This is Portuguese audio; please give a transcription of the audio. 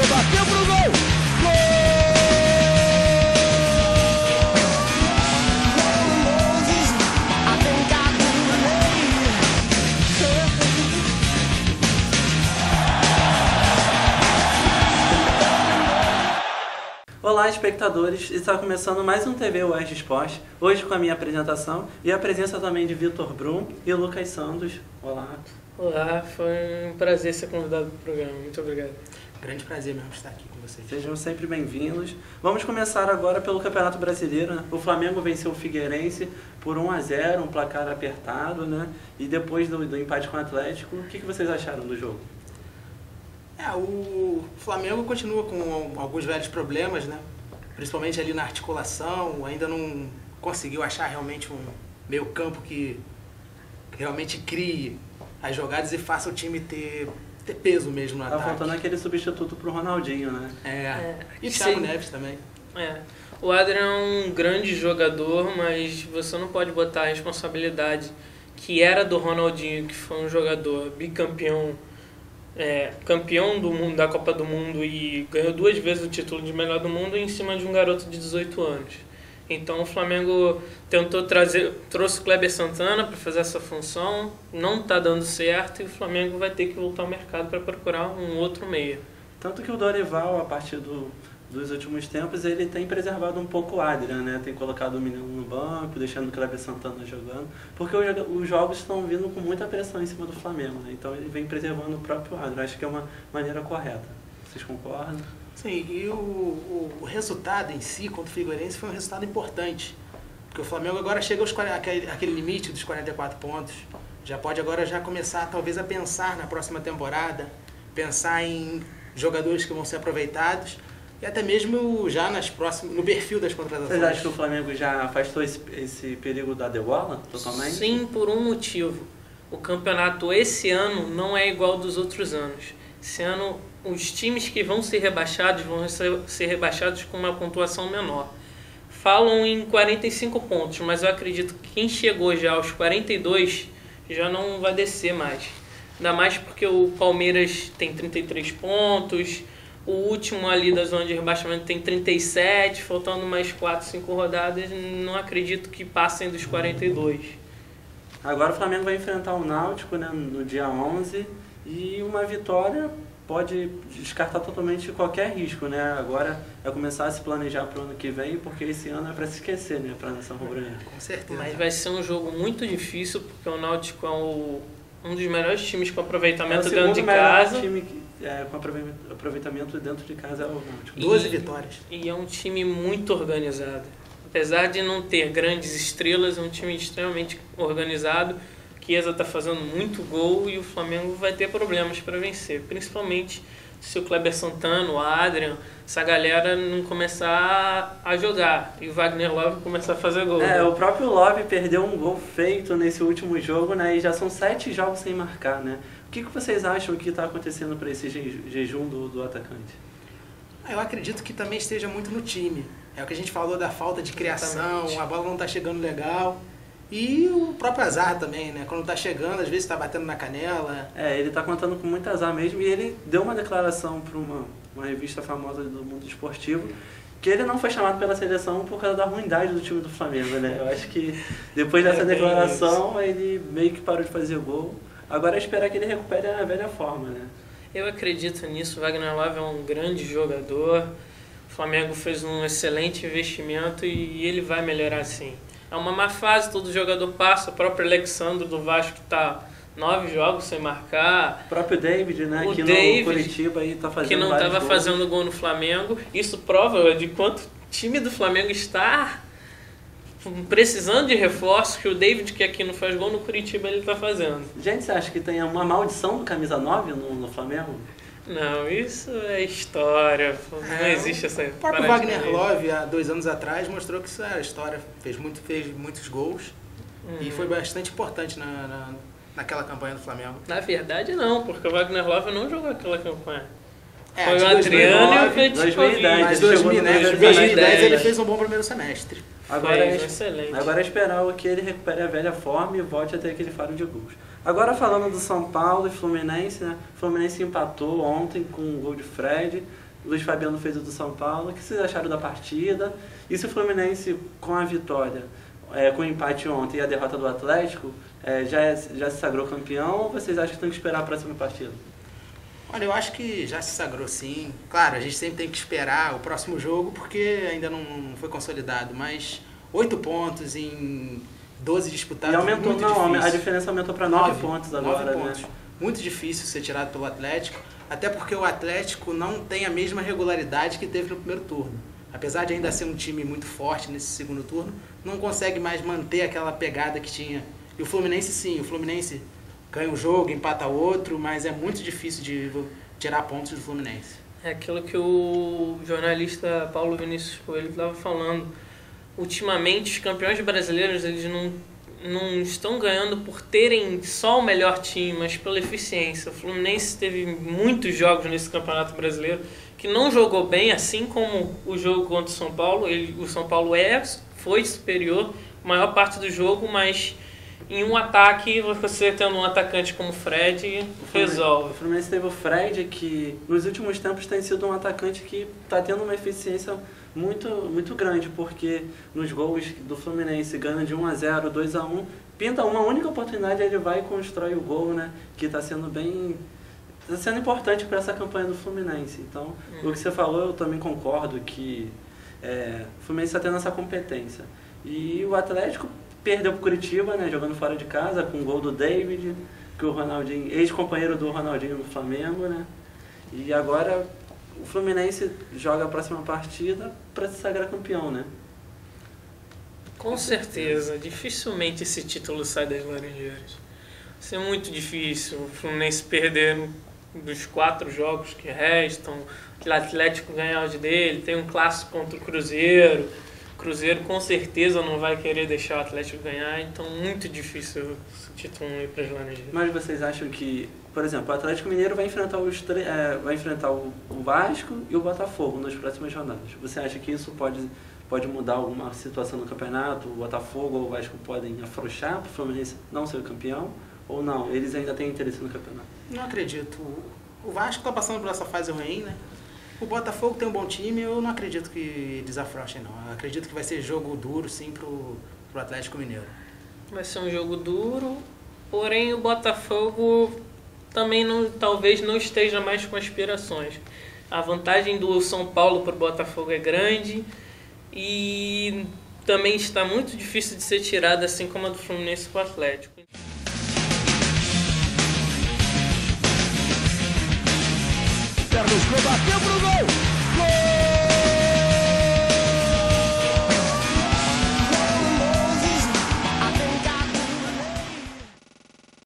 bateu pro gol! Gol! Olá, espectadores! Está começando mais um TV UERJ Esporte, hoje com a minha apresentação e a presença também de Vitor Brum e Lucas Santos. Olá! Olá, foi um prazer ser convidado para o programa, muito obrigado. Grande prazer mesmo estar aqui com vocês. Sejam sempre bem-vindos. Vamos começar agora pelo Campeonato Brasileiro, né? O Flamengo venceu o Figueirense por 1-0, um placar apertado, né? E depois do empate com o Atlético, o que vocês acharam do jogo? O Flamengo continua com alguns velhos problemas, né? Principalmente ali na articulação, ainda não conseguiu achar realmente um meio campo que realmente crie as jogadas e faça o time ter peso mesmo no ataque. Tá faltando aquele substituto pro Ronaldinho, né? E Thiago Neves também. O Adrian é um grande jogador, mas você não pode botar a responsabilidade que era do Ronaldinho, que foi um jogador bicampeão, campeão do mundo, da Copa do Mundo e ganhou 2 vezes o título de melhor do mundo em cima de um garoto de 18 anos. Então o Flamengo trouxe o Kleber Santana para fazer essa função, não está dando certo e o Flamengo vai ter que voltar ao mercado para procurar um outro meia. Tanto que o Dorival, a partir dos últimos tempos, ele tem preservado um pouco o Adrian, né? Tem colocado o menino no banco, deixando o Kleber Santana jogando, porque os jogos estão vindo com muita pressão em cima do Flamengo, né? Então ele vem preservando o próprio Adrian. Acho que é uma maneira correta. Vocês concordam? Sim, e o resultado em si contra o Figueirense foi um resultado importante, porque o Flamengo agora chega àquele limite dos 44 pontos, já pode agora já começar talvez a pensar na próxima temporada, pensar em jogadores que vão ser aproveitados, e até mesmo já no perfil das contratações. Vocês acham que o Flamengo já afastou esse perigo da degola totalmente? Sim, por um motivo. O campeonato esse ano não é igual dos outros anos. Esse ano, os times que vão ser rebaixados vão ser rebaixados com uma pontuação menor. Falam em 45 pontos, mas eu acredito que quem chegou já aos 42 já não vai descer mais. Ainda mais porque o Palmeiras tem 33 pontos, o último ali da zona de rebaixamento tem 37, faltando mais 4, 5 rodadas, não acredito que passem dos 42. Agora o Flamengo vai enfrentar o Náutico, né, no dia 11, e uma vitória pode descartar totalmente qualquer risco, né? Agora é começar a se planejar para o ano que vem, porque esse ano é para se esquecer, né, para a nação rubro-negra. Com certeza. Mas vai ser um jogo muito difícil, porque o Náutico é um dos melhores times com aproveitamento dentro de casa. Time com aproveitamento dentro de casa é o Náutico. 12 vitórias. E é um time muito organizado. Apesar de não ter grandes estrelas, é um time extremamente organizado. Chiesa está fazendo muito gol e o Flamengo vai ter problemas para vencer, principalmente se o Kleber Santana, o Adrian, essa galera não começar a jogar e o Wagner Love começar a fazer gol. O próprio Love perdeu um gol feito nesse último jogo, né? E já são 7 jogos sem marcar, né? O que vocês acham que está acontecendo para esse jejum do atacante? Eu acredito que também esteja muito no time. É o que a gente falou da falta de criação, Exatamente. A bola não está chegando legal. E o próprio azar também, né? Quando tá chegando, às vezes tá batendo na canela. Ele tá contando com muito azar mesmo, e ele deu uma declaração para uma revista famosa do mundo esportivo, que ele não foi chamado pela seleção por causa da ruindade do time do Flamengo, né? Eu acho que depois dessa declaração ele meio que parou de fazer gol. Agora é esperar que ele recupere a velha forma, né? Eu acredito nisso, o Wagner Love é um grande jogador, o Flamengo fez um excelente investimento e ele vai melhorar sim. É uma má fase, todo jogador passa, o próprio Alexandre do Vasco está 9 jogos sem marcar. O próprio David, né, O que David, no Curitiba aí tá fazendo que não estava fazendo gol no Flamengo. Isso prova de quanto o time do Flamengo está precisando de reforço, que o David, que aqui não faz gol, no Curitiba ele está fazendo. Gente, você acha que tem uma maldição do camisa 9 no Flamengo? Não, isso é história, não existe essa... O próprio Wagner Love, há 2 anos atrás, mostrou que isso era história, fez muitos gols e foi bastante importante naquela campanha do Flamengo. Na verdade não, porque o Wagner Love não jogou aquela campanha. Foi de o Adriano e o 2010, Mas ele chegou no 2010 ele fez um bom primeiro semestre. Agora excelente. Agora é esperar que ele recupere a velha forma e volte a ter aquele faro de gols. Agora falando do São Paulo e Fluminense, né? O Fluminense empatou ontem com um gol de Fred. Luiz Fabiano fez o do São Paulo. O que vocês acharam da partida? E se o Fluminense, com a vitória, com o empate ontem e a derrota do Atlético, já se sagrou campeão, ou vocês acham que tem que esperar a próxima partida? Olha, eu acho que já se sagrou sim. Claro, a gente sempre tem que esperar o próximo jogo, porque ainda não foi consolidado, mas 8 pontos em 12 disputados. E aumentou, muito difícil. A diferença aumentou para 9 pontos agora. 9 pontos. Né? Muito difícil ser tirado pelo Atlético, até porque o Atlético não tem a mesma regularidade que teve no primeiro turno. Apesar de ainda ser um time muito forte nesse segundo turno, não consegue mais manter aquela pegada que tinha. E o Fluminense sim, o Fluminense ganha um jogo, empata outro, mas é muito difícil de tirar pontos do Fluminense. É aquilo que o jornalista Paulo Vinícius Coelho estava falando. Ultimamente, os campeões brasileiros eles não estão ganhando por terem só o melhor time, mas pela eficiência. O Fluminense teve muitos jogos nesse Campeonato Brasileiro que não jogou bem, assim como o jogo contra o São Paulo. O São Paulo foi superior a maior parte do jogo, mas em um ataque, você tendo um atacante como o Fred, resolve. O Fluminense teve o Fred, que nos últimos tempos tem sido um atacante que está tendo uma eficiência muito, muito grande, porque nos gols do Fluminense ganha de 1-0, 2-1, pinta uma única oportunidade, ele vai e constrói o gol, né? Que está sendo importante para essa campanha do Fluminense. Então, o que você falou, eu também concordo que o Fluminense está tendo essa competência. E o Atlético perdeu para o Curitiba, né? Jogando fora de casa, com o gol do David, que o Ronaldinho, ex-companheiro do Ronaldinho no Flamengo, né? E agora o Fluminense joga a próxima partida para se sagrar campeão, né? Com certeza. Dificilmente esse título sai das Laranjeiras. Vai ser muito difícil o Fluminense perder dos 4 jogos que restam, o Atlético ganhar os dele, tem um clássico contra o Cruzeiro. O Cruzeiro com certeza não vai querer deixar o Atlético ganhar, então muito difícil esse título ir para as Laranjeiras. Mas vocês acham que, por exemplo, o Atlético Mineiro vai enfrentar o Vasco e o Botafogo nas próximas jornadas. Você acha que isso pode mudar alguma situação no campeonato? O Botafogo ou o Vasco podem afrouxar para o Fluminense não ser campeão? Ou não? Eles ainda têm interesse no campeonato? Não acredito. O Vasco está passando por essa fase ruim, né? O Botafogo tem um bom time, eu não acredito que desafrouxem, não. Eu acredito que vai ser jogo duro, sim, pro Atlético Mineiro. Vai ser um jogo duro, porém o Botafogo também talvez não esteja mais com aspirações. A vantagem do São Paulo para o Botafogo é grande e também está muito difícil de ser tirada, assim como a do Fluminense para o Atlético. Carlos bateu pro gol!